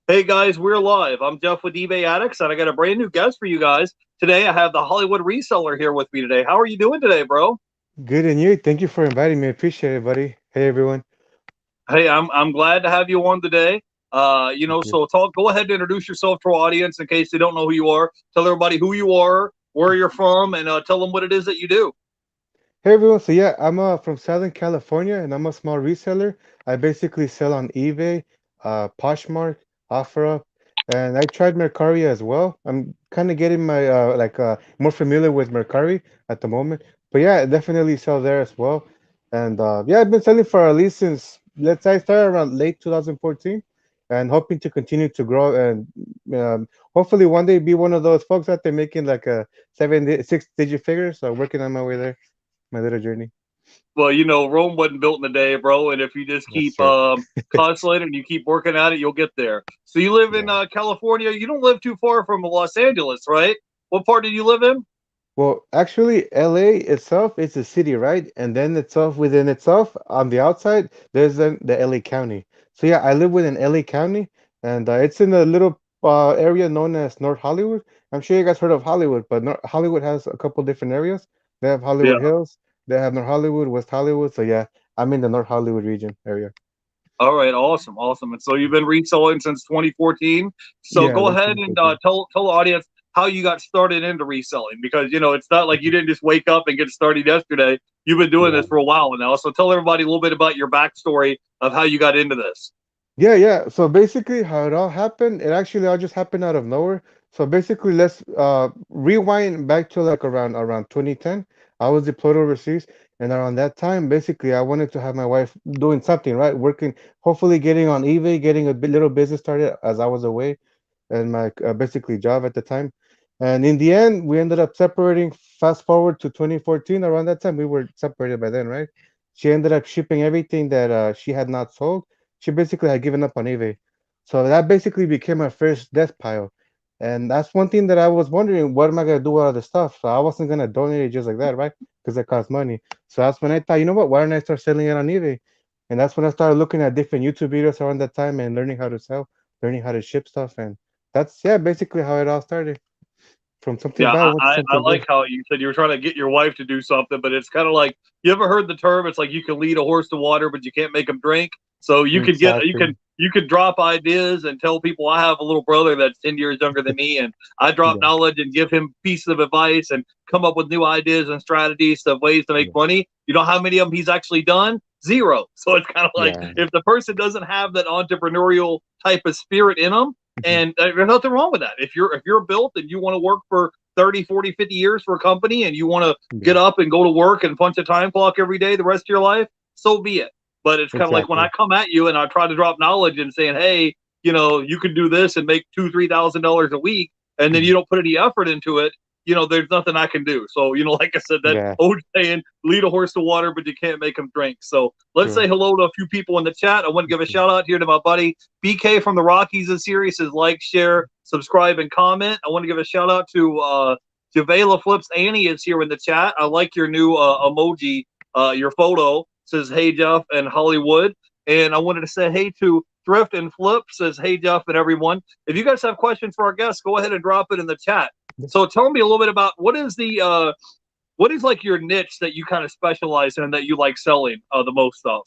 Hey guys, we're live. I'm Jeff with eBay Addicts, and I got a brand new guest for you guys. Today I have the Hollywood Reseller here with me today. How are you doing today, bro? Good, and you? Thank you for inviting me. Appreciate it, buddy. Hey, everyone. Hey, I'm glad to have you on today. Thank you. So talk. Go ahead and introduce yourself to our audience in case they don't know who you are. Tell everybody who you are, where you're from, and tell them what it is that you do. Hey, everyone. So, yeah, I'm from Southern California, and I'm a small reseller. I basically sell on eBay, Poshmark, OfferUp, and I tried Mercari as well. I'm kind of getting my more familiar with Mercari at the moment. But yeah, I definitely sell there as well. And yeah, I've been selling for at least since let's say I started around late 2014, and hoping to continue to grow and hopefully one day be one of those folks out there making like a six-digit figure. So working on my way there, my little journey. Well, Rome wasn't built in a day, bro. And if you just That's keep true. concentrating and you keep working at it, you'll get there. So you live in Yeah. California. You don't live too far from Los Angeles, right? What part did you live in? Well, actually, LA itself is a city, right? And then itself within itself, on the outside, there's the LA County. So yeah, I live within LA County, and it's in a little area known as North Hollywood. I'm sure you guys heard of Hollywood, but Hollywood has a couple different areas. They have Yeah. Hollywood Hills, they have North Hollywood, West Hollywood. So yeah, I'm in the North Hollywood region area. All right, awesome, awesome. And so you've been reselling since 2014. So Yeah, go late ahead and 2014. tell the audience how you got started into reselling because it's not like you didn't just wake up and get started yesterday. You've been doing Yeah. this for a while now. So tell everybody a little bit about your backstory of how you got into this. Yeah, yeah. So basically, how it all happened, it actually all just happened out of nowhere. So basically, let's rewind back to like around 2010. I was deployed overseas, and around that time, basically, I wanted to have my wife doing something, right? Working, hopefully getting on eBay, getting a little business started as I was away, and my basically job at the time. And in the end, we ended up separating. Fast forward to 2014, around that time, we were separated by then, right? She ended up shipping everything that she had not sold. She basically had given up on eBay. So that basically became my first death pile. And that's one thing that I was wondering, what am I gonna do with all the stuff? So I wasn't gonna donate it just like that, right? Because it costs money. So that's when I thought, you know what, why don't I start selling it on eBay? And that's when I started looking at different YouTube videos around that time and learning how to sell, learning how to ship stuff. And that's yeah, basically how it all started. From something Yeah, bad, I, went to I, I something like good. how you said you were trying to get your wife to do something, but it's kind of like you ever heard the term? It's like you can lead a horse to water, but you can't make him drink. So you could get Exactly. you could drop ideas and tell people I have a little brother that's 10 years younger than me, and I drop Yeah. knowledge and give him pieces of advice and come up with new ideas and strategies of ways to make Yeah. money. You know how many of them he's actually done? Zero. So it's kind of like Yeah. if the person doesn't have that entrepreneurial type of spirit in them, Mhm. and there's nothing wrong with that. If you're built and you want to work for 30, 40, 50 years for a company and you want to get Yeah. up and go to work and punch a time clock every day the rest of your life, so be it. But it's kind of like when I Exactly. come at you and I try to drop knowledge and saying, hey, you can do this and make $2,000, $3,000 a week, and then Mhm. you don't put any effort into it. There's nothing I can do. So, like I said, that Yeah. old saying, lead a horse to water, but you can't make him drink. So let's True. say hello to a few people in the chat. I want to give a Mhm. shout out here to my buddy BK from the Rockies this year. He says like, share, subscribe, and comment. I want to give a shout out to Javela Flips Annie is here in the chat. I like your new emoji, your photo says hey Jeff and Hollywood. And I wanted to say hey to Thrift and Flip says hey Jeff and everyone. If you guys have questions for our guests, go ahead and drop it in the chat. So tell me a little bit about what is like your niche that you kind of specialize in that you like selling the most of.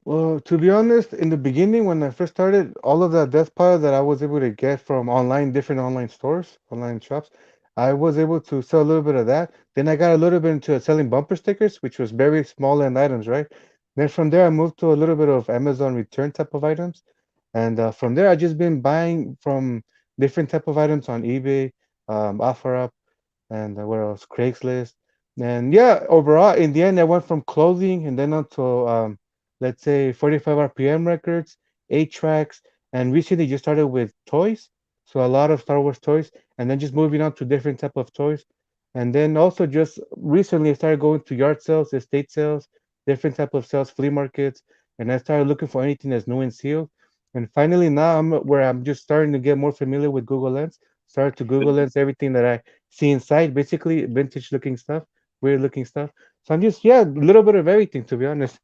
Well, to be honest, in the beginning when I first started, all of that death pile that I was able to get from different online stores, online shops, I was able to sell a little bit of that. Then I got a little bit into selling bumper stickers, which was very small end items, right? Then from there, I moved to a little bit of Amazon return type of items, and from there, I just been buying from different type of items on eBay, OfferUp, and what else? Craigslist. And yeah, overall, in the end, I went from clothing and then onto let's say 45 RPM records, 8 tracks, and recently just started with toys. So a lot of Star Wars toys, and then just moving on to different type of toys. And then also just recently I started going to yard sales, estate sales, different type of sales, flea markets, and I started looking for anything that's new and sealed. And finally now I'm where I'm just starting to get more familiar with Google Lens. Started to Google Lens everything that I see inside, basically vintage looking stuff, weird looking stuff. So I'm just yeah, a little bit of everything to be honest.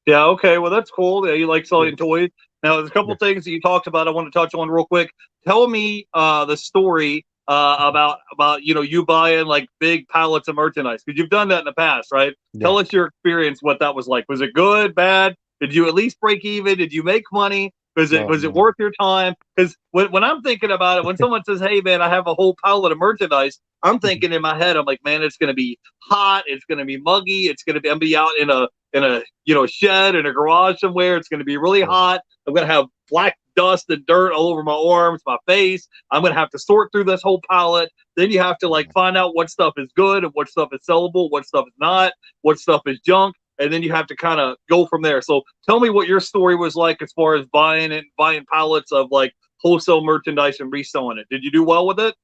Yeah, okay. Well, that's cool. Yeah, you like Yeah, selling toys. Now, there's a couple yeah, things that you talked about I want to touch on real quick. Tell me the story about you buying like big pallets of merchandise because you've done that in the past, right? yeah. Tell us your experience, what that was like. Was it good, bad? Did you at least break even? Did you make money? Oh Was it man. worth your time? Because when I'm thinking about it, when someone says, "Hey man, I have a whole pallet of merchandise," I'm Mhm. thinking in my head, I'm like, "Man, it's going to be hot. It's going to be muggy. It's going to be I'm gonna be out in a shed in a garage somewhere. It's going to be really Yeah, hot. I'm going to have black dust and dirt all over my arms, my face. I'm going to have to sort through this whole pallet. Then you have to like yeah. find out what stuff is good and what stuff is sellable, what stuff is not, what stuff is junk, and then you have to kind of go from there. So tell me what your story was like as far as buying pallets of like wholesale merchandise and reselling it. Did you do well with it?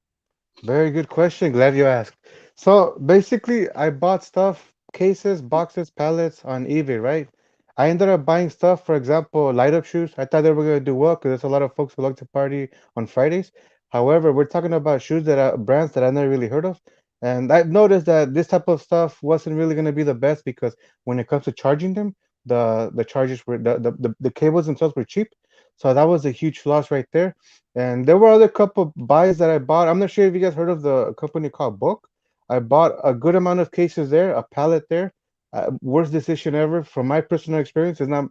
Very good question. Glad you asked. So basically, I bought stuff, cases, boxes, pallets on eBay, right? I ended up buying stuff, for example, light up shoes. I thought they were going to do well because there's a lot of folks who like to party on Fridays. However, we're talking about shoes that are brands that I never really heard of. And I've noticed that this type of stuff wasn't really going to be the best because when it comes to charging them, the charges were the cables themselves were cheap. So that was a huge loss right there. And there were other couple buys that I bought. I'm not sure if you guys heard of the company called Book. I bought a good amount of cases there, a pallet there. Worst decision ever from my personal experience. It's not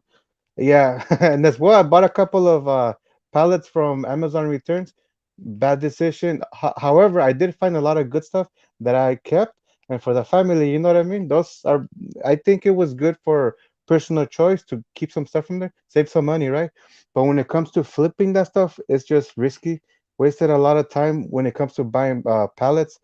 yeah, and as well, I bought a couple of pallets from Amazon Returns. Bad decision. However, I did find a lot of good stuff that I kept, and for the family, you know what I mean. Those are, I think it was good for personal choice to keep some stuff from there, save some money, right? But when it comes to flipping that stuff, it's just risky. Wasted a lot of time when it comes to buying pallets,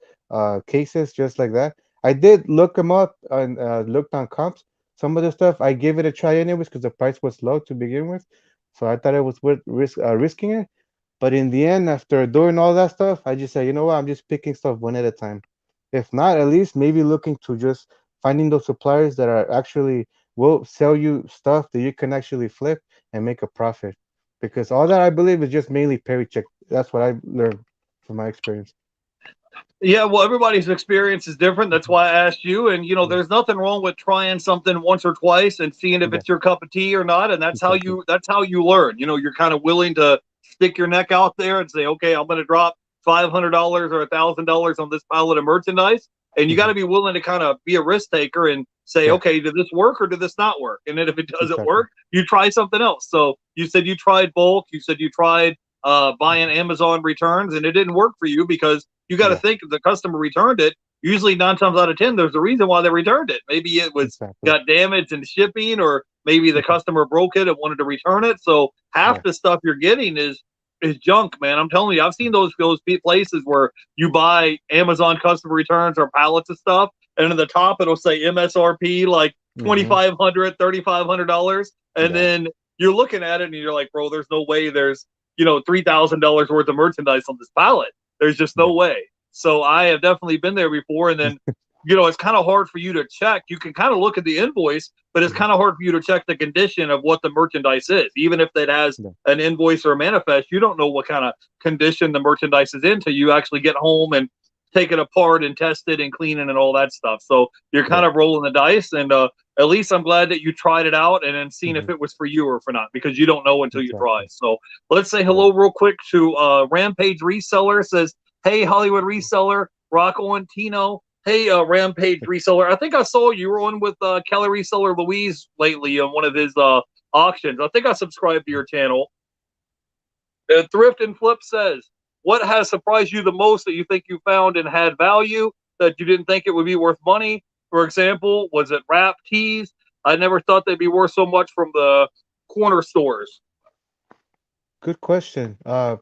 cases, just like that. I did look them up and looked on comps. Some of the stuff I gave it a try anyways because the price was low to begin with, so I thought it was worth risking it. But in the end, after doing all that stuff, I just said, you know what, I'm just picking stuff one at a time. If not, at least maybe looking to just finding those suppliers that are actually will sell you stuff that you can actually flip and make a profit. Because all that I believe is just mainly paycheck. That's what I learned from my experience. Yeah, well, everybody's experience is different. That's Mhm. why I asked you. And Yeah, there's nothing wrong with trying something once or twice and seeing if yeah, it's your cup of tea or not. And exactly. that's how you learn. You're kind of willing to stick your neck out there and say, okay, I'm going to drop $500 or $1,000 on this pallet of merchandise. And you got Hmm. to be willing to kind of be a risk taker and say, Yeah, okay, did this work or did this not work? And then if it doesn't exactly. work, you try something else. So you said you tried bulk. You said you tried buying Mhm. Amazon returns, and it didn't work for you because you got to Yeah, think if the customer returned it, usually 9 times out of 10, there's a reason why they returned it. Maybe it was exactly. got damaged in shipping, or maybe the Mhm. customer broke it and wanted to return it. So half Yeah. the stuff you're getting is junk, man. I'm telling you, I've seen those places where you buy Amazon customer returns or pallets of stuff, and in the top it'll say MSRP like Mm-hmm. $2,500, $3,500, and Yeah. then you're looking at it and you're like, bro, there's no way there's $3,000 worth of merchandise on this pallet. There's just no Yeah. way. So I have definitely been there before. And then, it's kind of hard for you to check. You can kind of look at the invoice, but it's Mhm. kind of hard for you to check the condition of what the merchandise is. Even if it has Yeah. an invoice or a manifest, you don't know what kind of condition the merchandise is in until you actually get home and take it apart and test it and clean it and all that stuff. So you're kind Yeah. of rolling the dice. And at least I'm glad that you tried it out and then seen if Hmm. it was for you or for not, because you don't know until you try. Exactly. So let's say Yeah. hello real quick to Rampage Reseller. Says, hey, Hollywood Reseller, rock on Tino. Hey, Rampage Reseller. I think I saw you were on with Kelly Reseller Louise lately on one of his auctions. I think I subscribed to your channel. Thrift and Flip says, what has surprised you the most that you think you found and had value that you didn't think it would be worth money? For example, was it wrap tees? I never thought they'd be worth so much from the corner stores. Good question. Oh,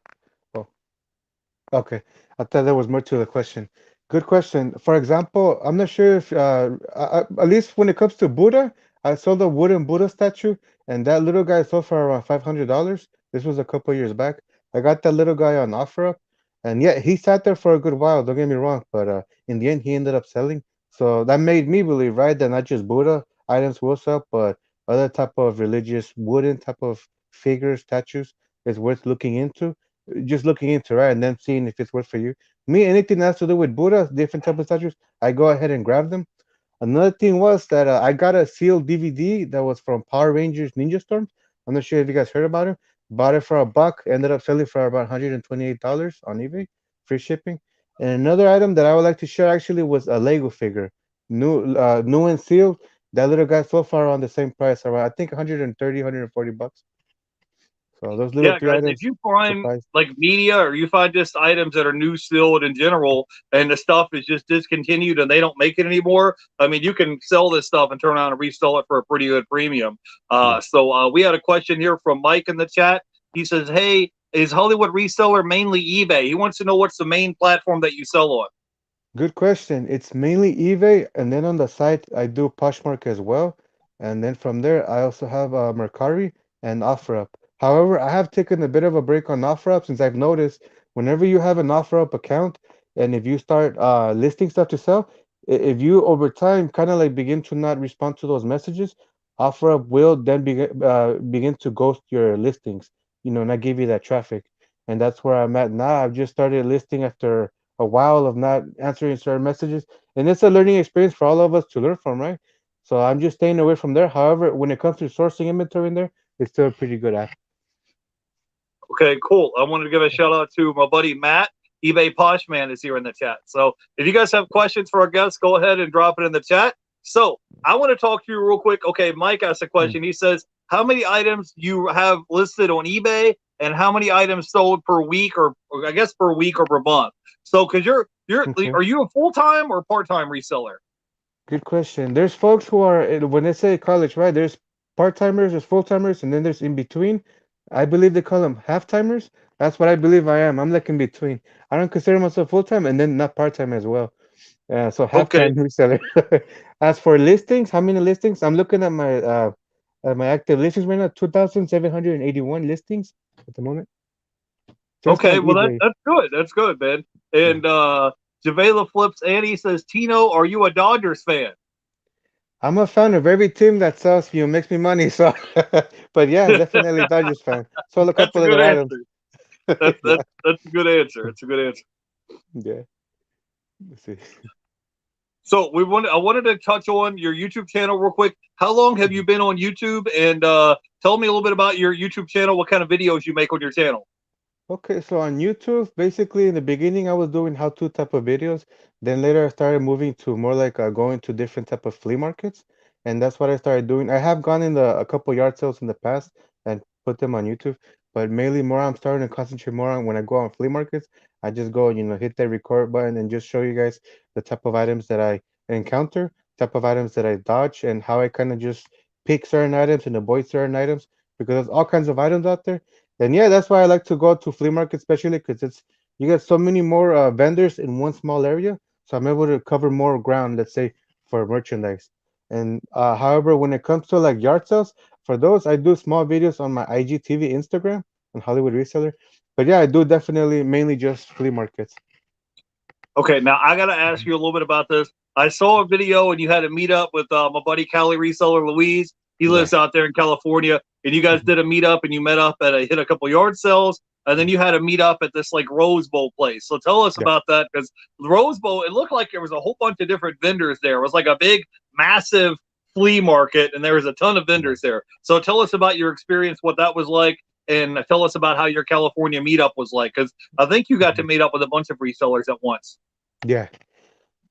okay. I thought there was more to the question. Good question. For example, I'm not sure if, at least when it comes to Buddha, I saw the wooden Buddha statue, and that little guy sold for around $500. This was a couple years back. I got that little guy on offer, and yeah, he sat there for a good while. Don't get me wrong, but in the end, he ended up selling. So that made me believe, right, that not just Buddha items will sell, but other type of religious wooden type of figures, statues is worth looking into, just looking into, right, and then seeing if it's worth for you. Me, anything that has to do with Buddha, different type of statues, I go ahead and grab them. Another thing was that I got a sealed DVD that was from Power Rangers Ninja Storms. I'm not sure if you guys heard about it. Bought it for a buck, ended up selling for about $128 on eBay, free shipping. And another item that I would like to share actually was a Lego figure, new and sealed. That little guy so far on the same price, around I think 130, $140. So those little Yeah, three guys, if items you find surprised. like media or you find just items that are new sealed in general and the stuff is just discontinued and they don't make it anymore, I mean, you can sell this stuff and turn around and resell it for a pretty good premium. Yeah. We had a question here from Mike in the chat. He says, "Hey, is Hollywood Reseller mainly eBay? He wants to know what's the main platform that you sell on." Good question. It's mainly eBay, and then on the site I do Poshmark as well, and then from there I also have Mercari and OfferUp. However, I have taken a bit of a break on OfferUp since I've noticed whenever you have an OfferUp account, and if you start listing stuff to sell, if you over time kind of like begin to not respond to those messages, OfferUp will then begin to ghost your listings, not give you that traffic, and that's where I'm at now. I've just started listing after a while of not answering certain messages. And it's a learning experience for all of us to learn from, right? So I'm just staying away from there. However, when it comes to sourcing inventory in there, it's still a pretty good app. Okay, cool. I wanted to give a shout out to my buddy Matt. eBay Poshman is here in the chat. So if you guys have questions for our guests, go ahead and drop it in the chat. So I want to talk to you real quick. Okay, Mike asked a Mm. question. He says, "How many items you have listed on eBay, and how many items sold per week, or I guess per week or per month?" So, because Okay. are you a full time or part time reseller? Good question. There's folks who are, when they say college, right? There's part timers, there's full timers, and then there's in between. I believe they call them half timers. That's what I believe I am. I'm like in between. I don't consider myself full time and then not part time as well. So Okay, half-time reseller. As for listings, how many listings? I'm looking at my active listings right now, 2,781 listings at the moment, just okay. on Well, eBay. that's good. That's good, man. Yeah. And Javela flips Annie says, "Tino, are you a Dodgers fan?" I'm a fan of every team that sells, makes me money. So, but yeah, definitely Dodgers fan. Sold a That's a couple of good their items. answer. That's Yeah, that's a good answer. It's a good answer. yeah. Let's see. So I wanted to touch on your YouTube channel real quick. How long have you been on YouTube? And tell me a little bit about your YouTube channel. What kind of videos you make on your channel? Okay, so on YouTube, basically in the beginning, I was doing how-to type of videos. Then later, I started moving to more like going to different type of flea markets, and that's what I started doing. I have gone in a couple yard sales in the past and put them on YouTube, but mainly more I'm starting to concentrate more on when I go on flea markets. I just go, hit that record button and just show you guys the type of items that I encounter, type of items that I dodge, and how I kind of just pick certain items and avoid certain items because there's all kinds of items out there. And yeah, that's why I like to go to flea market, especially because it's you get so many more vendors in one small area. So I'm able to cover more ground, let's say, for merchandise. And however, when it comes to like yard sales, for those I do small videos on my IGTV, Instagram, on Hollywood Reseller. But yeah, I do definitely mainly just flea markets. Okay, now I got to ask you a little bit about this. I saw a video and you had a meetup with my buddy Cali reseller Louise. He Yeah. lives out there in California, and you guys Mhm. did a meetup and you met up at hit a couple yard sales, and then you had a meetup at this like Rose Bowl place. So tell us Yeah. about that because Rose Bowl, it looked like there was a whole bunch of different vendors there. It was like a big, massive flea market, and there was a ton of Yeah. vendors there. So tell us about your experience, what that was like, and tell us about how your California meetup was like because I think you got to Mhm. meet up with a bunch of resellers at once. Yeah.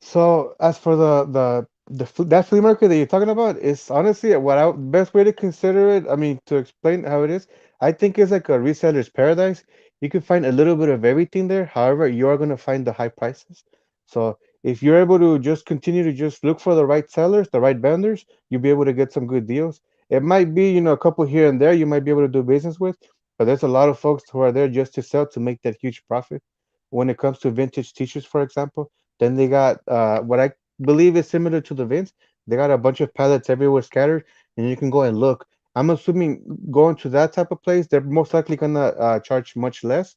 So as for that flea market that you're talking about, is honestly what I best way to consider it. I mean, to explain how it is, I think it's like a reseller's paradise. You can find a little bit of everything there. However, you are gonna find the high prices. So if you're able to just continue to just look for the right sellers, the right vendors, you'll be able to get some good deals. It might be, a couple here and there you might be able to do business with, but there's a lot of folks who are there just to sell to make that huge profit. When it comes to vintage t-shirts, for example, then they got what I believe is similar to the Vince. They got a bunch of pallets everywhere scattered, and you can go and look. I'm assuming going to that type of place, they're most likely gonna charge much less.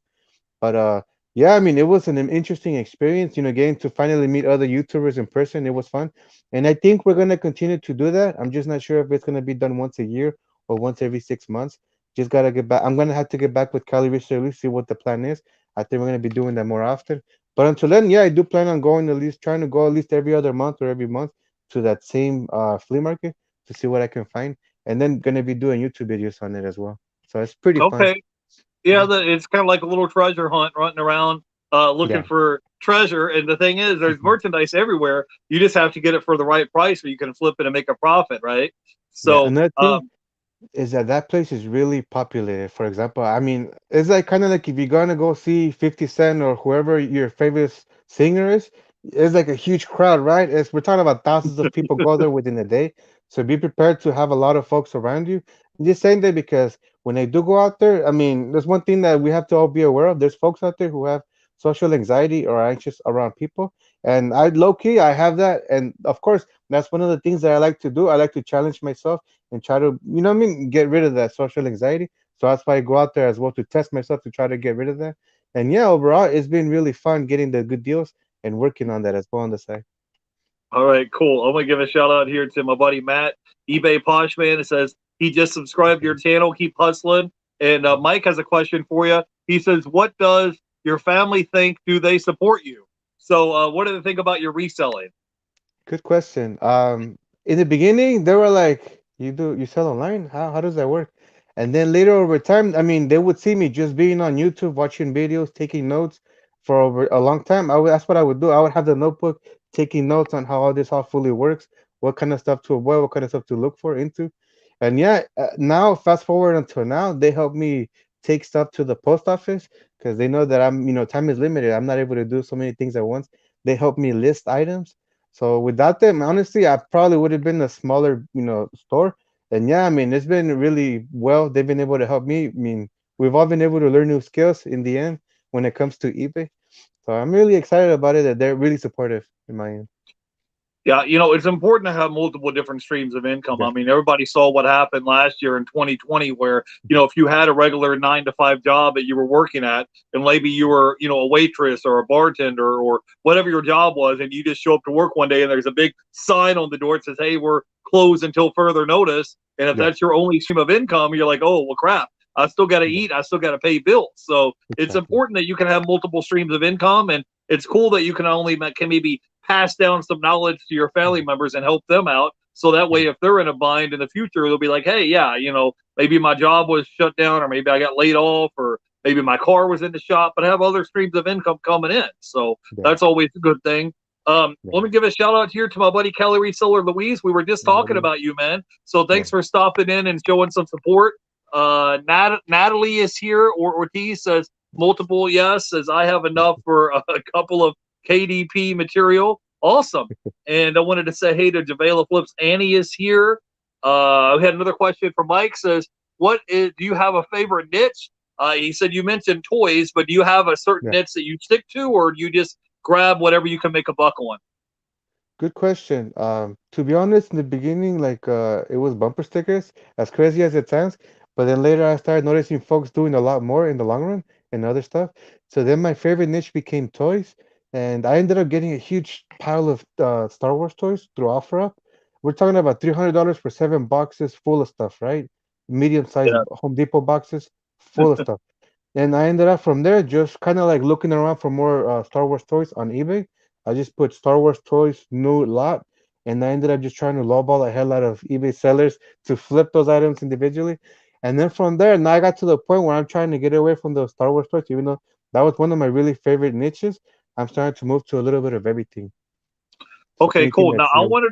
But yeah, I mean, it was an interesting experience, getting to finally meet other YouTubers in person. It was fun, and I think we're gonna continue to do that. I'm just not sure if it's gonna be done once a year or once every 6 months. Just gotta get back. I'm gonna have to get back with Cali Research, see what the plan is. I think we're gonna be doing that more often. But until then, yeah, I do plan on going at least trying to go at least every other month or every month to that same flea market to see what I can find, and then gonna be doing YouTube videos on it as well. So it's pretty fun. Okay. Yeah, Mhm. it's kind of like a little treasure hunt, running around looking Yeah. for treasure. And the thing is, there's Mhm. merchandise everywhere. You just have to get it for the right price, so you can flip it and make a profit, right? Yeah. So, Another thing is that that place is really populated. For example, I mean, it's like kind of like if you're gonna go see 50 Cent or whoever your favorite singer is, it's like a huge crowd, right? We're talking about thousands of people go there within a day. So be prepared to have a lot of folks around you. I'm just saying that because when they do go out there, I mean, there's one thing that we have to all be aware of. There's folks out there who have social anxiety or anxious around people. And I low key, I have that. And of course, that's one of the things that I like to do. I like to challenge myself and try to, you know what I mean, get rid of that social anxiety. So that's why I go out there as well to test myself to try to get rid of that. And yeah, overall, it's been really fun getting the good deals and working on that as well on the side. all right, cool. I'm gonna give a shout out here to my buddy Matt, eBay Poshman. It says he just subscribed to your Okay. channel. Keep hustling. And Mike has a question for you. He says, "What does your family think? Do they support you?" So, what do they think about your reselling? Good question. In the beginning, they were like, you sell online? How does that work?" And then later over time, I mean, they would see me just being on YouTube, watching videos, taking notes for over a long time. That's what I would do. I would have the notebook, taking notes on how all this all fully works, what kind of stuff to avoid, what kind of stuff to look for into. And yeah, now fast forward until now, they help me take stuff to the post office because they know that time is limited. I'm not able to do so many things at once. They help me list items, so without them, honestly, I probably would have been a smaller, store. And yeah, I mean, it's been really well. They've been able to help me. I mean, we've all been able to learn new skills in the end when it comes to eBay. So I'm really excited about it that they're really supportive in my end. Yeah, it's important to have multiple different streams of income. I mean, Definitely. everybody saw what happened last year in 2020, where, Mhm. if you had a regular 9 to 5 job that you were working at, and maybe you were, a waitress or a bartender or whatever your job was, and you just show up to work one day and there's a big sign on the door that says, "Hey, we're closed until further notice." And if Yeah, that's your only stream of income, you're like, "Oh, well, crap. I still got to yeah, eat. I still got to pay bills." So it's exactly. important that you can have multiple streams of income. And it's cool that you can maybe pass down some knowledge to your family Mhm. members and help them out. So that way, Yeah, if they're in a bind in the future, they'll be like, "Hey, yeah, maybe my job was shut down, or maybe I got laid off, or maybe my car was in the shop, but I have other streams of income coming in." So yeah, that's always a good thing. Let yeah. me give a shout out here to my buddy Kelly Reseller Louise. We were just Hey, talking buddy. about you, man. So Yeah. thanks for stopping in and showing some support. Natalie is here, or Ortiz says multiple yes, says I have enough for a couple of KDP material. Awesome. And I wanted to say hey to Javela Flips. Annie is here. We had another question from Mike. Says, do you have a favorite niche? He said you mentioned toys, but do you have a certain Yeah. niche that you stick to, or do you just grab whatever you can make a buck on? Good question. To be honest, in the beginning, like it was bumper stickers, as crazy as it sounds. But then later, I started noticing folks doing a lot more in the long run and other stuff. So then my favorite niche became toys, and I ended up getting a huge pile of Star Wars toys through OfferUp. We're talking about $300 for 7 boxes full of stuff, right? Medium-sized Yeah. Home Depot boxes full of stuff. And I ended up from there just kind of like looking around for more Star Wars toys on eBay. I just put Star Wars toys new lot, and I ended up just trying to lowball the hell out of eBay sellers to flip those items individually. And then from there, now I got to the point where I'm trying to get away from the Star Wars toys, even though that was one of my really favorite niches. I'm starting to move to a little bit of everything. So Okay, anything cool. Now that's I new. wanted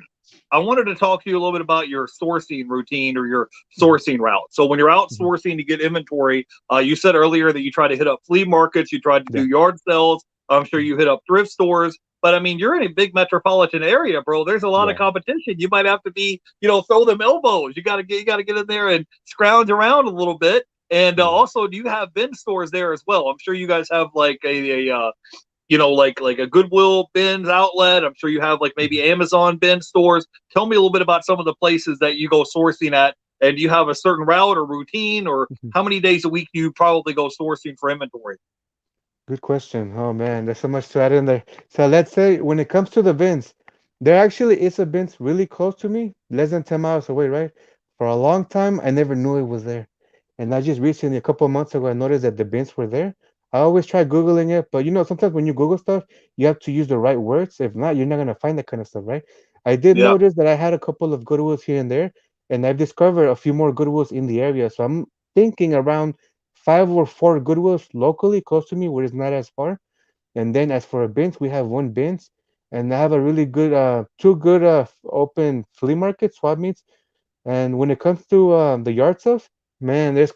I wanted to talk to you a little bit about your sourcing routine or your Yeah. sourcing route. So when you're Mhm. outsourcing to get inventory, you said earlier that you try to hit up flea markets, you tried to Yeah. do yard sales. I'm sure Mhm. you hit up thrift stores. But I mean, you're in a big metropolitan area, bro. There's a lot of Yeah. competition. You might have to be, throw them elbows. You got to get in there and scrounge around a little bit. And Yeah. also, do you have bin stores there as well? I'm sure you guys have like like a Goodwill bins outlet. I'm sure you have like Mhm. maybe Amazon bin stores. Tell me a little bit about some of the places that you go sourcing at, and do you have a certain route or routine, or Mhm. how many days a week do you probably go sourcing for inventory? Good question. Oh man, there's so much to add in there. So let's say when it comes to the bins, there actually is a bins really close to me, less than 10 miles away, right? For a long time, I never knew it was there. And I just recently, a couple of months ago, I noticed that the bins were there. I always try Googling it, but sometimes when you Google stuff, you have to use the right words. If not, you're not gonna find that kind of stuff, right? I did Yeah. notice that I had a couple of Goodwills here and there, and I've discovered a few more Goodwills in the area. So I'm thinking around 5 or 4 Goodwills locally close to me, where it's not as far. And then as for a bins, we have one bins, and I have a really good, two good open flea market swap meets. And when it comes to the yard sales, man, there's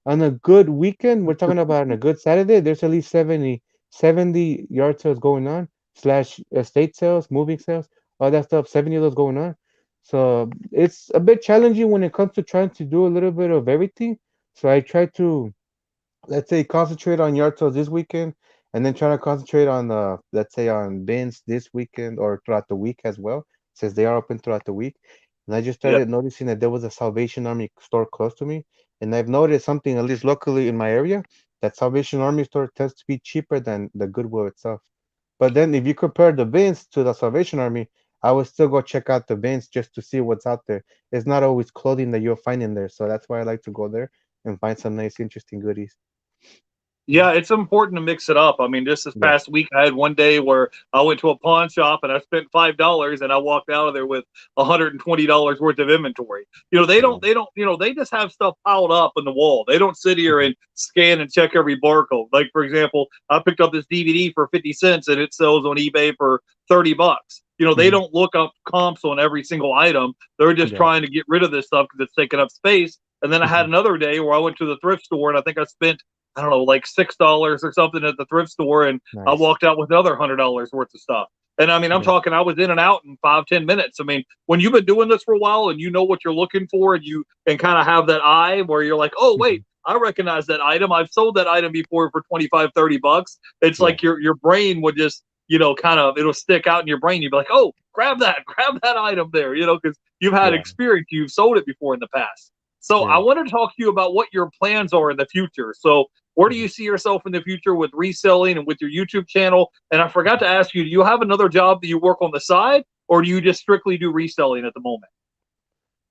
on a good weekend, we're talking about on a good Saturday, there's at least 70 yard sales going on, slash estate sales, moving sales, all that stuff, 70 of those going on. So it's a bit challenging when it comes to trying to do a little bit of everything. So I try to, let's say, concentrate on yard sales this weekend, and then try to concentrate on let's say on bins this weekend or throughout the week as well, since they are open throughout the week. And I just Yeah. started noticing that there was a Salvation Army store close to me, and I've noticed something, at least locally in my area, that Salvation Army store tends to be cheaper than the Goodwill itself. But then if you compare the bins to the Salvation Army, I would still go check out the bins just to see what's out there. It's not always clothing that you'll find in there, so that's why I like to go there and find some nice, interesting goodies. Yeah, it's important to mix it up. I mean, just this Yeah. past week, I had one day where I went to a pawn shop and I spent $5, and I walked out of there with $120 worth of inventory. Yeah. They just have stuff piled up on the wall. They don't sit here Mhm. and scan and check every barcode. Like for example, I picked up this DVD for 50 cents and it sells on eBay for $30. They Mhm. don't look up comps on every single item. They're just Yeah. trying to get rid of this stuff because it's taking up space. And then I had Mhm. another day where I went to the thrift store and I think I spent, I don't know, like $6 or something at the thrift store, and I Nice. walked out with another $100 worth of stuff. And I mean, I'm Yeah. talking, I was in and out in 5, 10 minutes. I mean, when you've been doing this for a while and you know what you're looking for, and you can kind of have that eye where you're like, oh wait, Mhm. I recognize that item. I've sold that item before for 25, $30. It's Yeah. like your brain would just, kind of, it'll stick out in your brain. You'd be like, oh, grab that item there, because you've had Yeah. experience, you've sold it before in the past. So I Yeah. wanted to talk to you about what your plans are in the future. So where do Mhm. you see yourself in the future with reselling and with your YouTube channel? And I forgot to ask you, do you have another job that you work on the side, or do you just strictly do reselling at the moment?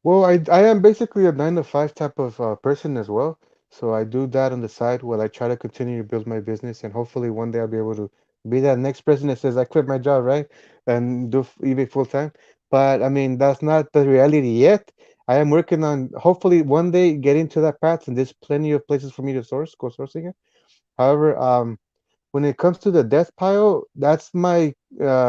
Well, I am basically a 9 to 5 type of person as well. So I do that on the side while I try to continue to build my business, and hopefully one day I'll be able to be that next person that says I quit my job, right, and do eBay full time. But I mean, that's not the reality yet. I am working on hopefully one day getting to that path, and there's plenty of places for me to go sourcing it. However, when it comes to the death pile, that's my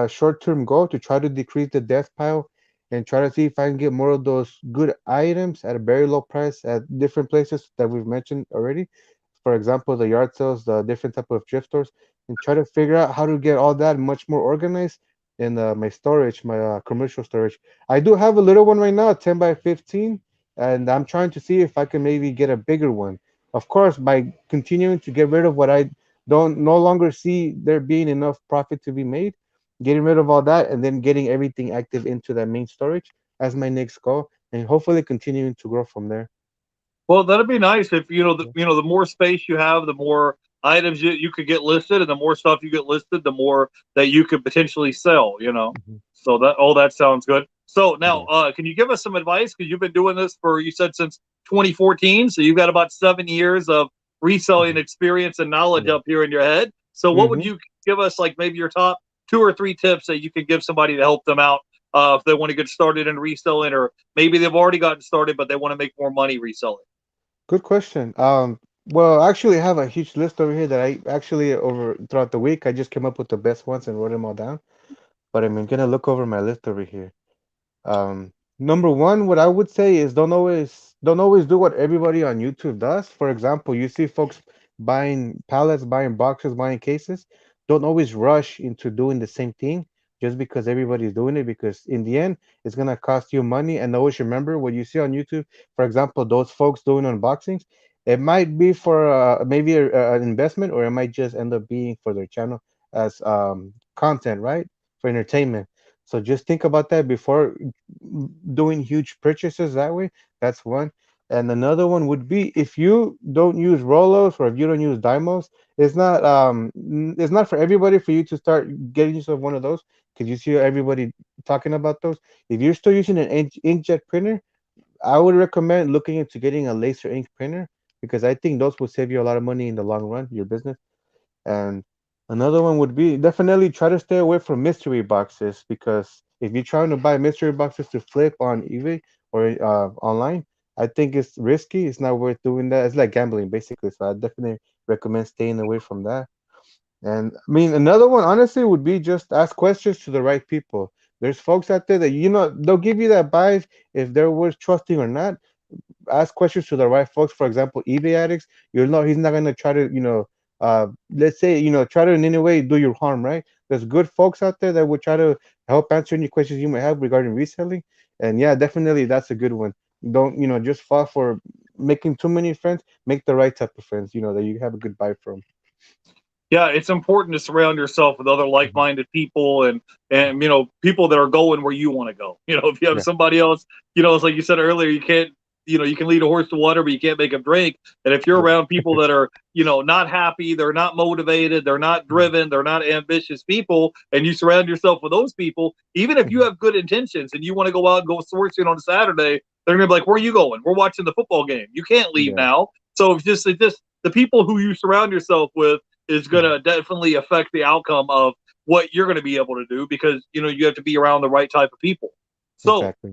short-term goal, to try to decrease the death pile and try to see if I can get more of those good items at a very low price at different places that we've mentioned already. For example, the yard sales, the different type of thrift stores, and try to figure out how to get all that much more organized in my storage, my commercial storage. I do have a little one right now, 10 by 15, and I'm trying to see if I can maybe get a bigger one. Of course, by continuing to get rid of what I don't no longer see there being enough profit to be made, getting rid of all that and then getting everything active into that main storage as my next goal, and hopefully continuing to grow from there. Well, that'd be nice if Yeah. the more space you have, the more items you could get listed, and the more stuff you get listed, the more that you could potentially sell. Mhm. So that all that sounds good. So now, Yeah. can you give us some advice? Because you've been doing this for, you said, since 2014, so you've got about 7 years of reselling Mhm. experience and knowledge Yeah. up here in your head. So what would Hmm. you give us, like maybe your top 2 or 3 tips that you can give somebody to help them out if they want to get started in reselling, or maybe they've already gotten started but they want to make more money reselling? Good question. Well, I actually have a huge list over here that I actually over throughout the week I just came up with the best ones and wrote them all down. But I'm gonna look over my list over here. Number one, what I would say is don't always do what everybody on YouTube does. For example, you see folks buying pallets, buying boxes, buying cases. Don't always rush into doing the same thing just because everybody's doing it, because in the end, it's gonna cost you money. And always remember what you see on YouTube. For example, those folks doing unboxings, it might be for maybe an investment, or it might just end up being for their channel as content, right? For entertainment. So just think about that before doing huge purchases that way. That's one. And another one would be, if you don't use Rolos or if you don't use Dymos, it's not for everybody for you to start getting yourself one of those, because you see everybody talking about those. If you're still using an inkjet printer, I would recommend looking into getting a laser ink printer, because I think those will save you a lot of money in the long run, your business. And another one would be definitely try to stay away from mystery boxes, because If you're trying to buy mystery boxes to flip on eBay or online, I think it's risky. It's not worth doing that. It's like gambling basically. So I definitely recommend staying away from that. And I mean, another one honestly would be just ask questions to the right people. There's folks out there that they'll give you that advice if they're worth trusting or not. Ask questions to the right folks. For example, eBay addicts, he's not gonna try to, let's say, try to in any way do you harm, right? There's good folks out there that will try to help answer any questions you may have regarding reselling. And yeah, definitely that's a good one. Don't, just fall for making too many friends. Make the right type of friends, that you have a good buy from. Yeah, it's important to surround yourself with other Mhm. like-minded people and people that are going where you want to go. If you have Yeah. somebody else, it's like you said earlier, you can't, you can lead a horse to water, but you can't make him drink. And if you're Yeah. around people that are, not happy, they're not motivated, they're not Mhm. driven, they're not ambitious people, and you surround yourself with those people, even if you Mhm. have good intentions and you want to go out and go sourcing on a Saturday, they're gonna be like, "Where are you going? We're watching the football game. You can't leave Yeah. now." So it's just the people who you surround yourself with is going Mhm. to definitely affect the outcome of what you're going to be able to do because you have to be around the right type of people. So, Exactly.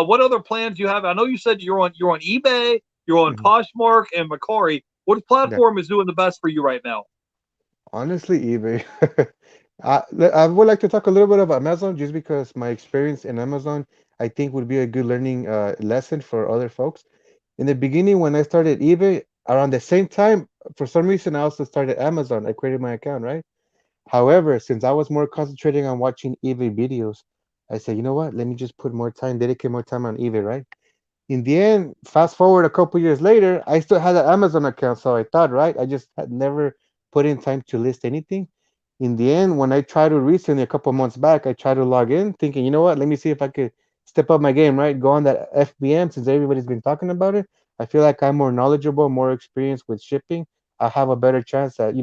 what other plans do you have? I know you said you're on eBay, you're on Mhm. Poshmark and Macari. What Yeah. platform is doing the best for you right now? Honestly, eBay. I would like to talk a little bit about Amazon just because my experience in Amazon, I think, would be a good learning lesson for other folks. In the beginning, when I started eBay, around the same time, for some reason, I also started Amazon. I created my account, right? However, since I was more concentrating on watching eBay videos, I said, you know what? Let me just put more time, dedicate more time on eBay, right? In the end, fast forward a couple years later, I still had an Amazon account, so I thought, right? I just had never put in time to list anything. In the end, when I tried to recently, a couple months back, I tried to log in, thinking, you know what? Let me see if I could step up my game, right? Go on that FBM since everybody's been talking about it. I feel like I'm more knowledgeable, more experienced with shipping. I have a better chance at,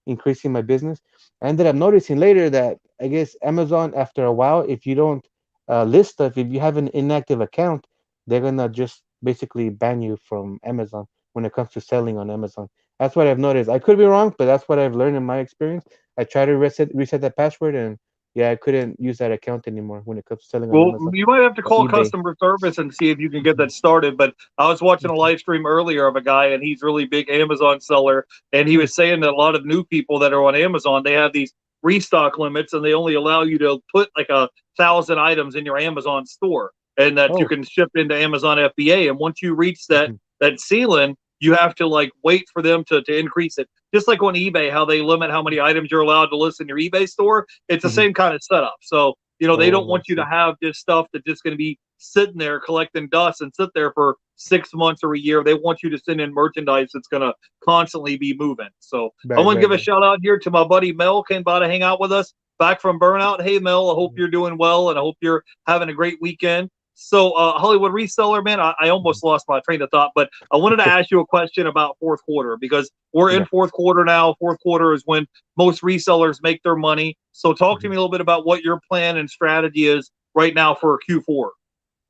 increasing my business. I ended up noticing later that I guess Amazon, after a while, if you don't list stuff, if you have an inactive account, they're gonna just basically ban you from Amazon when it comes to selling on Amazon. That's what I've noticed. I could be wrong, but that's what I've learned in my experience. I tried to reset that password, and yeah, I couldn't use that account anymore when it comes to selling on Well, Amazon you might have to or call eBay. customer service and see if you can get Mhm. that started. But I was watching a Okay. live stream earlier of a guy, and he's really big Amazon seller, and he Hmm. was saying that a lot of new people that are on Amazon, they have these restock limits, and they only allow you to put like 1,000 items in your Amazon store, and that you Oh. can ship into Amazon FBA. And once you reach that Mhm. that ceiling, you have to like wait for them to increase it. Just like on eBay, how they limit how many items you're allowed to list in your eBay store. It's the Mhm. same kind of setup. So they don't Oh, I want you to see. have this stuff that's just going to be sitting there collecting dust and sit there for 6 months or a year. They want you to send in merchandise that's going to constantly be moving. So I Right, want to right, give a right. shout out here to my buddy Mel, came by to hang out with us back from burnout. Hey Mel, I hope Mhm. you're doing well and I hope you're having a great weekend. So Hollywood Reseller, man, I Mhm. almost lost my train of thought, but I wanted to ask you a question about fourth quarter because we're in Yeah. fourth quarter now. Fourth quarter is when most resellers make their money. So talk to Mhm. me a little bit about what your plan and strategy is right now for Q4.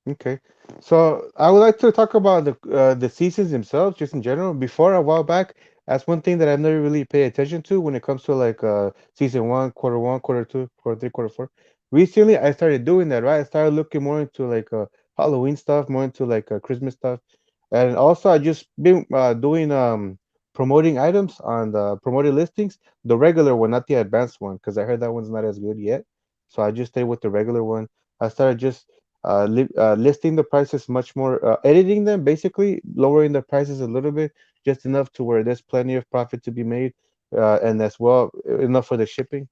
Okay. So I would like to talk about the seasons themselves, just in general. Before a while back, that's one thing that I've never really paid attention to when it comes to like season one, quarter two, quarter three, quarter four. Recently, I started doing that, right? I started looking more into like Halloween stuff, more into like Christmas stuff, and also I just been doing promoting items on the promoted listings, the regular one, not the advanced one, because I heard that one's not as good yet. So I just stayed with the regular one. I started just listing the prices much more, editing them, basically lowering the prices a little bit, just enough to where there's plenty of profit to be made, and as well enough for the shipping.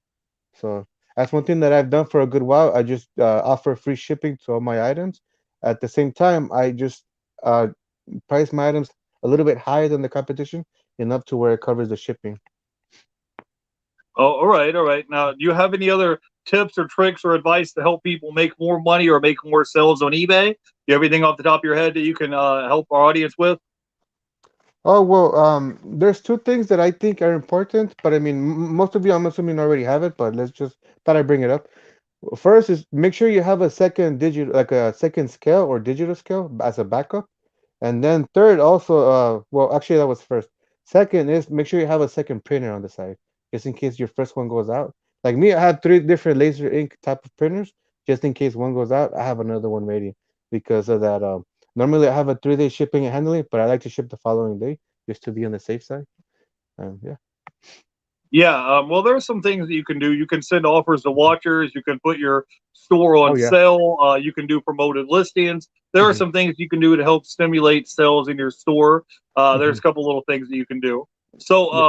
So that's one thing that I've done for a good while. I just offer free shipping to all my items. At the same time, I just uh, price my items a little bit higher than the competition, enough to where it covers the shipping. Oh, all right, all right. Now, do you have any other tips or tricks or advice to help people make more money or make more sales on eBay? Do you have anything off the top of your head that you can help our audience with? Oh well, there's two things that I think are important, but I mean, most of you, I'm assuming, already have it. But let's just thought I bring it up. First is make sure you have a second digit, like a second scale or digital scale as a backup. And then third, also, well, actually that was first. Second is make sure you have a second printer on the side, just in case your first one goes out. Like me, I have three different laser ink type of printers, just in case one goes out. I have another one ready because of that. Normally I have a 3 day shipping and handling, but I like to ship the following day just to be on the safe side. Yeah. Yeah, well, there's some things that you can do. You can send offers to watchers. You can put your store Oh on yeah. sale. You can do promoted listings. There are Hmm. some things you can do to help stimulate sales in your store. There's Hmm. a couple little things that you can do. So, Yeah.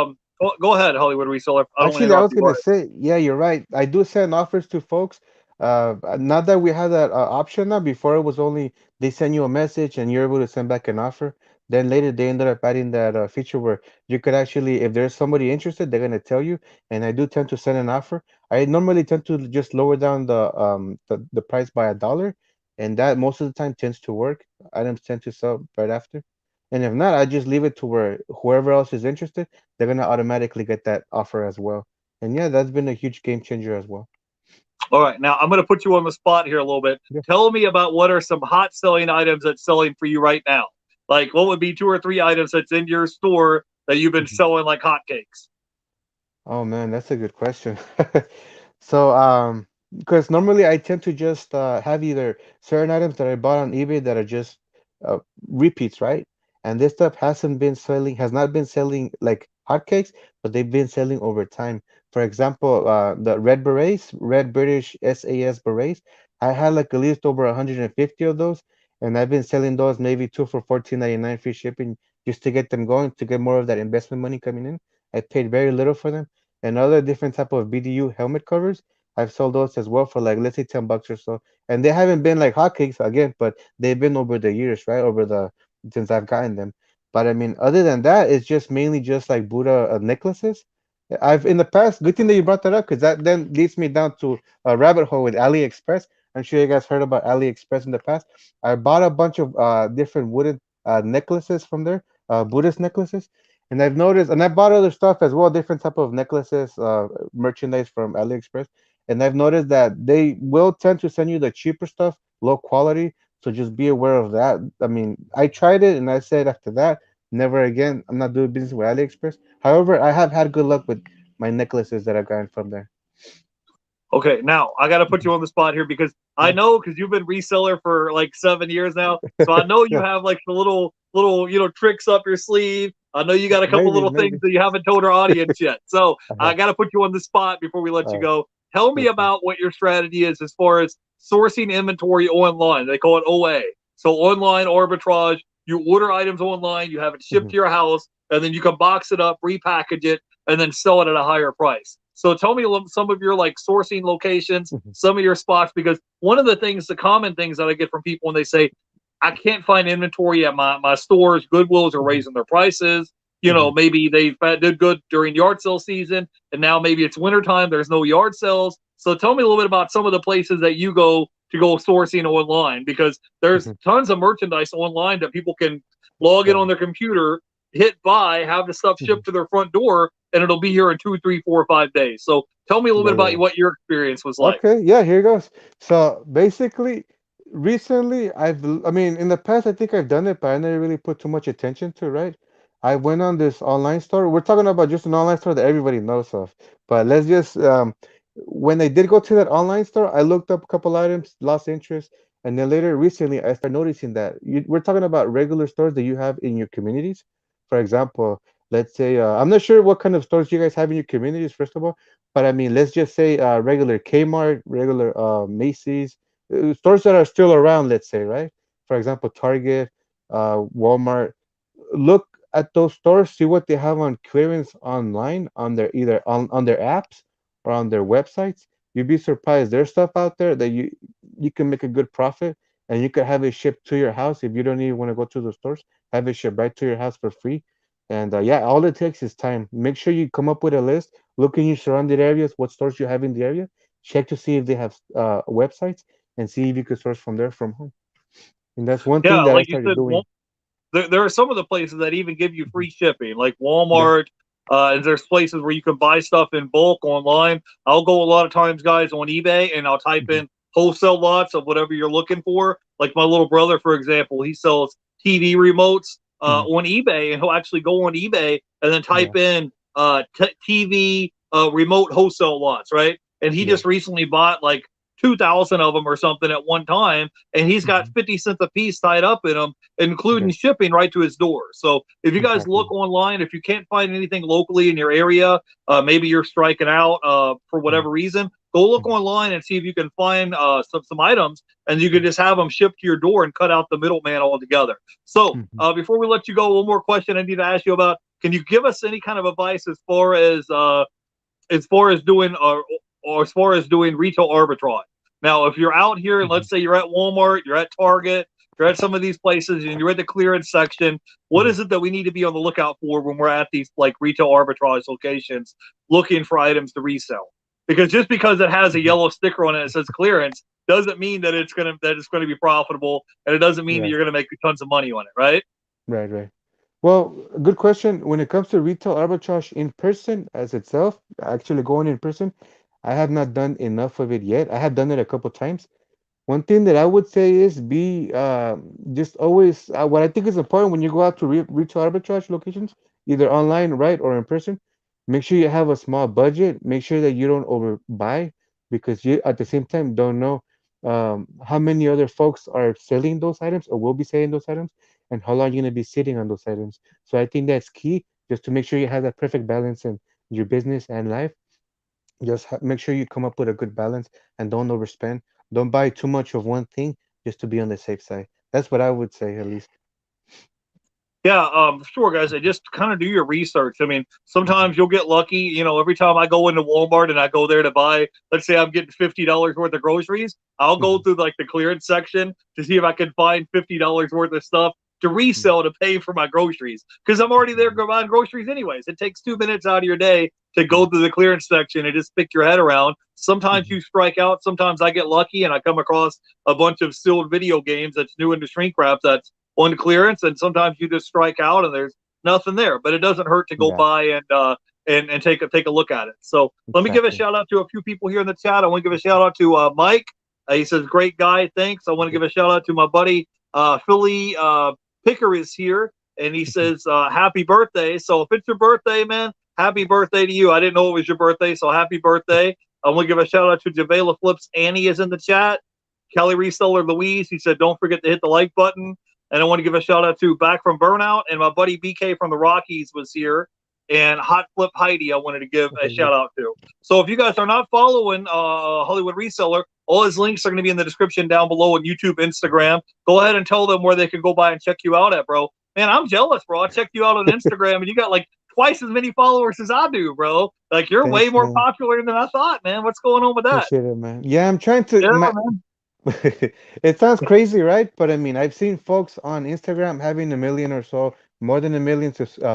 go ahead, Hollywood Reseller. I don't want to Actually, I interrupt was you. Go gonna ahead. say, yeah, you're right. I do send offers to folks. Now that we have that option now, before it was only they send you a message and you're able to send back an offer. Then later they ended up adding that feature where you could actually, if there's somebody interested, they're gonna tell you. And I do tend to send an offer. I normally tend to just lower down the price by $1, and that most of the time tends to work. Items tend to sell right after. And if not, I just leave it to where whoever else is interested, they're gonna automatically get that offer as well. And yeah, that's been a huge game changer as well. All right, now I'm going to put you on the spot here a little bit. Yeah. Tell me about what are some hot selling items that's selling for you right now. Like, what would be two or three items that's in your store that you've been Mhm. selling like hotcakes? Oh man, that's a good question. So, because normally I tend to just have either certain items that I bought on eBay that are just uh, repeats, right? And this stuff has not been selling like hotcakes, but they've been selling over time. For example, the red berets, red British SAS berets, I had like at least over 150 of those, and I've been selling those maybe two for 14.99 free shipping just to get them going, to get more of that investment money coming in. I paid very little for them. And other different type of BDU helmet covers, I've sold those as well for like let's say $10 or so. And they haven't been like hotcakes again, but they've been over the years, right? Over the since I've gotten them. But I mean, other than that, it's just mainly just like Buddha necklaces. I've in the past, good thing that you brought that up because that then leads me down to a rabbit hole with AliExpress. I'm sure you guys heard about AliExpress in the past. I bought a bunch of different wooden necklaces from there, Buddhist necklaces, and I've noticed, and I bought other stuff as well, different type of necklaces, merchandise from AliExpress. And I've noticed that they will tend to send you the cheaper stuff, low quality. So just be aware of that. I mean, I tried it and I said after that, never again. I'm not doing business with AliExpress. However, I have had good luck with my necklaces that I've gotten from there. Okay, now I got to put Mhm. you on the spot here because I Yeah. know because you've been reseller for like 7 years now, so I know you Yeah. have like the little tricks up your sleeve. I know you got a couple Maybe, little things maybe. that you haven't told our audience yet. So Uh-huh. I got to put you on the spot before we let you Uh, go. Tell me yes, sir. about what your strategy is as far as sourcing inventory online. They call it OA. So online arbitrage. You order items online, you have it shipped Mhm, to your house, and then you can box it up, repackage it, and then sell it at a higher price. So tell me some of your like sourcing locations, mhm, some of your spots, because one of the things, the common things that I get from people when they say, I can't find inventory at my stores, Goodwills are mhm, raising their prices. mhm, Maybe they did good during yard sale season, and now maybe it's wintertime, there's no yard sales. So tell me a little bit about some of the places that you go to go sourcing online, because there's mhm. tons of merchandise online that people can log in Right. on their computer, hit buy, have the stuff Mhm. shipped to their front door, and it'll be here in 2, 3, 4, 5 days. So tell me a little Yeah, bit yeah, about yeah. what your experience was like. Okay, yeah, here goes. So basically, recently, I mean, in the past, I think I've done it, but I never really put too much attention to, right? I went on this online store. We're talking about just an online store that everybody knows of. But let's just, when I did go to that online store, I looked up a couple items, lost interest. And then later, recently, I started noticing that we're talking about regular stores that you have in your communities. For example, let's say, I'm not sure what kind of stores you guys have in your communities, first of all. But I mean, let's just say regular Kmart, regular Macy's, stores that are still around, let's say, right? For example, Target, Walmart. Look at those stores, see what they have on clearance online on their either on their apps or on their websites. You'd be surprised. There's stuff out there that you can make a good profit and you could have it shipped to your house if you don't even want to go to the stores. Have it shipped right to your house for free. And yeah, all it takes is time. Make sure you come up with a list. Look in your surrounded areas, what stores you have in the area. Check to see if they have websites and see if you can source from there from home. And that's one Yeah, thing that I like you started said, doing. there are some of the places that even give you Mhm. free shipping, like Yeah. Walmart. And there's places where you can buy stuff in bulk online. I'll go a lot of times, guys, on eBay, and I'll type Mhm. in wholesale lots of whatever you're looking for. Like my little brother, for example, he sells TV remotes Mhm. on eBay, and he'll actually go on eBay and then Yeah. type in TV remote wholesale lots, right? and he Yeah. just recently bought like 2,000 of them or something at one time, and he's got Hmm. 50 cents a piece tied up in them, including Right. shipping right to his door. So if you guys look Exactly. online, if you can't find anything locally in your area, maybe you're striking out for Yeah. whatever reason, go look Hmm. online and see if you can find some items, and you can just have them shipped to your door and cut out the middleman altogether. So Hmm. before we let you go, one more question I need to ask you about. Can you give us any kind of advice as far as doing or as far as doing retail arbitrage? Now, if you're out here and Hmm. let's say you're at Walmart, you're at Target, you're at some of these places, and you're at the clearance section, what Hmm. is it that we need to be on the lookout for when we're at these like retail arbitrage locations looking for items to resell? Because just because it has a Hmm. yellow sticker on it that says clearance doesn't mean that it's gonna be profitable, and it doesn't mean that Right. you're gonna make tons of money on it, right? Right. Right. Well, good question. When it comes to retail arbitrage in person as itself, actually going in person, I have not done enough of it yet. I have done it a couple times. One thing that I would say is be just always what I think is important when you go out to retail arbitrage locations, either online, right, or in person. Make sure you have a small budget. Make sure that you don't overbuy because you at the same time don't know how many other folks are selling those items or will be selling those items and how long you're going to be sitting on those items. So I think that's key just to make sure you have that perfect balance in your business and life. Just make sure you come up with a good balance and don't overspend. Don't buy too much of one thing just to be on the safe side. That's what I would say, at least. Yeah, sure, guys. Just kind of do your research. I mean, Hmm. sometimes you'll get lucky. Every time I go into Walmart and I go there to buy, let's say I'm getting $50 worth of groceries, I'll go Hmm. through like the clearance section to see if I can find $50 worth of stuff to resell to pay for my groceries because I'm already there Hmm. buying groceries anyways. It takes 2 minutes out of your day to Yeah. go through the clearance section and just pick your head around. Sometimes Hmm. you strike out. Sometimes I get lucky and I come across a bunch of sealed video games that's new into shrink wrap that's on clearance, and sometimes you just strike out and there's nothing there. But it doesn't hurt to go Yeah. by and take a look at it. So let me give a Exactly. shout out to a few people here in the chat. I want to give a shout out to Mike. He says, "Great guy, thanks." I want to give a shout out to my buddy Philly Picker is here, and he Hmm. says, "Happy birthday!" So if it's your birthday, man, happy birthday to you. I didn't know it was your birthday, so happy birthday. I want to give a shout out to Javela Flips. Annie is in the chat. Kelly Reseller Louise, he said, don't forget to hit the like button. And I want to give a shout out to Back from Burnout, and my buddy BK from the Rockies was here. And Hot Flip Heidi, I wanted to give a Hey. shout out to. So if you guys are not following Hollywood Reseller, all his links are going to be in the description down below on YouTube, Instagram. Go ahead and tell them where they can go by and check you out at, bro. Man, I'm jealous, bro. I checked you out on Instagram, and you got like twice as many followers as I do, bro. Like you're way Thanks, more man. popular than I thought, man. What's going on with that? Appreciate it, man. Yeah, I'm trying to. Yeah, My, man. it sounds crazy, right? But I mean, I've seen folks on Instagram having a million or so, more than a million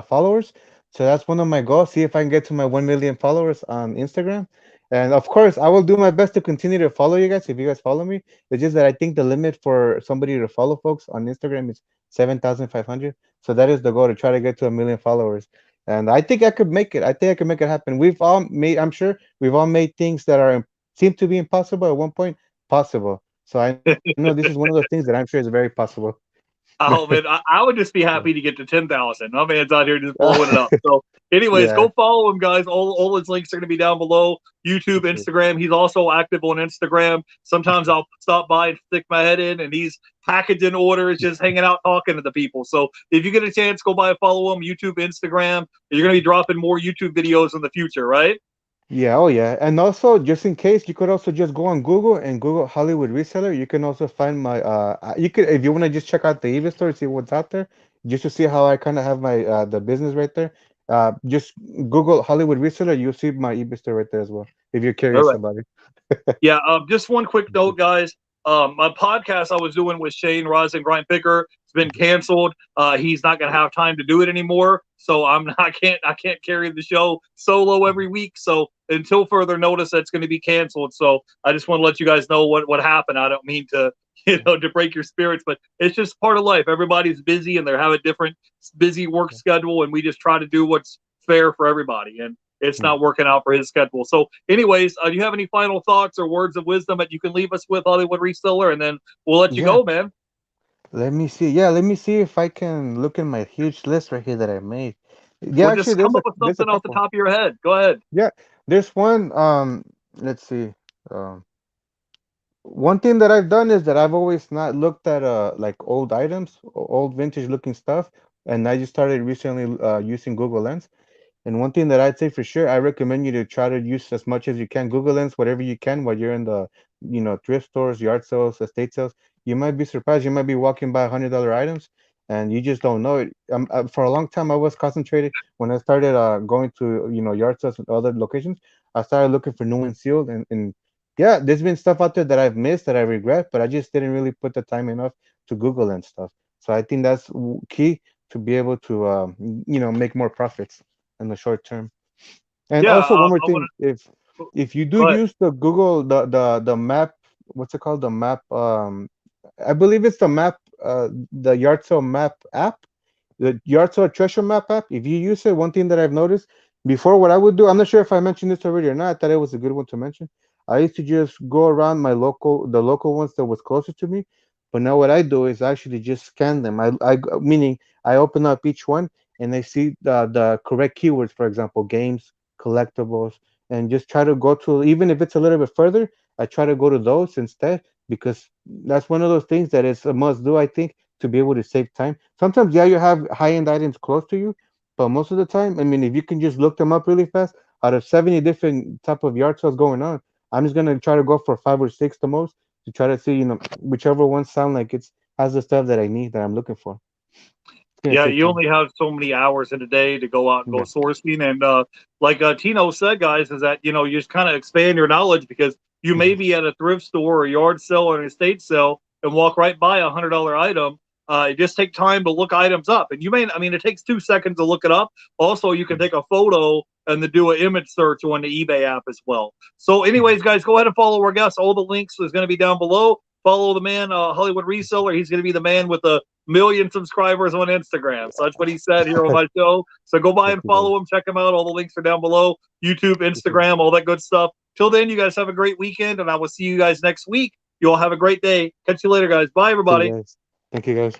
followers. So that's one of my goals. See if I can get to my 1 million followers on Instagram. And of course, I will do my best to continue to follow you guys if you guys follow me. It's just that I think the limit for somebody to follow folks on Instagram is 7,500. So that is the goal to try to get to 1 million followers. And I think I could make it. I think I can make it happen. We've all made, I'm sure we've all made things that are seem to be impossible at one point possible. So I know this is one of those things that I'm sure is very possible. Oh man, I would just be Yeah. happy to get to 10,000. My man's out here just blowing it up. So, anyways, Yeah, go follow him, guys. All his links are going to be down below. YouTube, appreciate it. Instagram. He's also active on Instagram. Sometimes I'll stop by and stick my head in, and he's packaging orders, just hanging out, talking to the people. So, if you get a chance, go by and follow him. YouTube, Instagram. You're going to be dropping more YouTube videos in the future, right? Yeah, oh yeah. And also, just in case, you could also just go on Google and Google Hollywood Reseller. You can also find my you could if you want to just check out the eBay store, see what's out there, just to see how I kind of have my the business right there. Just Google Hollywood Reseller, you'll see my eBay store right there as well, if you're All curious right. about it. Yeah, just one quick note, guys. My podcast I was doing with Shane Rise and Grind Picker has been canceled. He's not going to have time to do it anymore, so I can't carry the show solo every week. So until further notice, that's going to be canceled. So I just want to let you guys know what happened. I don't mean to to break your spirits, but it's just part of life. Everybody's busy and they have a different busy work schedule, and we just try to do what's fair for everybody. And it's Yeah. not working out for his schedule. So, anyways, do you have any final thoughts or words of wisdom that you can leave us with, Hollywood Reseller, and then we'll let you Yeah. go, man. Let me see. Yeah, let me see if I can look in my huge list right here that I made. Yeah, Or actually, just come up with there's a something off the couple. top of your head. Go ahead. Yeah, there's one. let's see. Um, One thing that I've done is that I've always not looked at like old items, old vintage looking stuff, and I just started recently using Google Lens. And one thing that I'd say for sure, I recommend you to try to use as much as you can Google Lens, whatever you can, while you're in the, thrift stores, yard sales, estate sales. You might be surprised. You might be walking by $100 items, and you just don't know it. For a long time, I was concentrated when I started going to, yard sales and other locations. I started looking for new and sealed, and yeah, there's been stuff out there that I've missed that I regret, but I just didn't really put the time enough to Google and stuff. So I think that's key to be able to, make more profits in the short term. And Yeah, also one more I want thing, if you do to. use the Google the map, what's it called? The map I believe it's the Yard Sale map app, the yard sale treasure map app. If you use it, one thing that I've noticed before, what I would do, I'm not sure if I mentioned this already or not. I thought it was a good one to mention. I used to just go around the local ones that was closer to me. But now what I do is I actually just scan them. Meaning I open up each one and I see the correct keywords. For example, games, collectibles, and just try to go to, even if it's a little bit further, I try to go to those instead, because that's one of those things that is a must do, I think, to be able to save time. Sometimes, yeah, you have high-end items close to you, but most of the time, I mean, if you can just look them up really fast, out of 70 different type of yard sales going on, I'm just gonna try to go for 5 or 6 the most, to try to see, whichever ones sound like it's has the stuff that I need, that I'm looking for. It's gonna Yeah, save you time. only have so many hours in a day to go out and go Yeah. sourcing, and like Tino said, guys, is that you just kind of expand your knowledge because you may Mhm. be at a thrift store or a yard sale or an estate sale and walk right by $100 item. You just take time to look items up, and I mean, it takes 2 seconds to look it up. Also, you can take a photo and then do an image search on the eBay app as well. So, Mhm. anyways, guys, go ahead and follow our guests. All the links is going to be down below. Follow the man, Hollywood Reseller. He's going to be the man with the million subscribers on Instagram. So that's what he said here on my show. So go by Thank and you guys. follow him. Check him out. All the links are down below. YouTube, Thank you. Instagram, all that good stuff. Till then, you guys have a great weekend, and I will see you guys next week. You all have a great day. Catch you later, guys. Bye, See you everybody. guys. Thank you guys.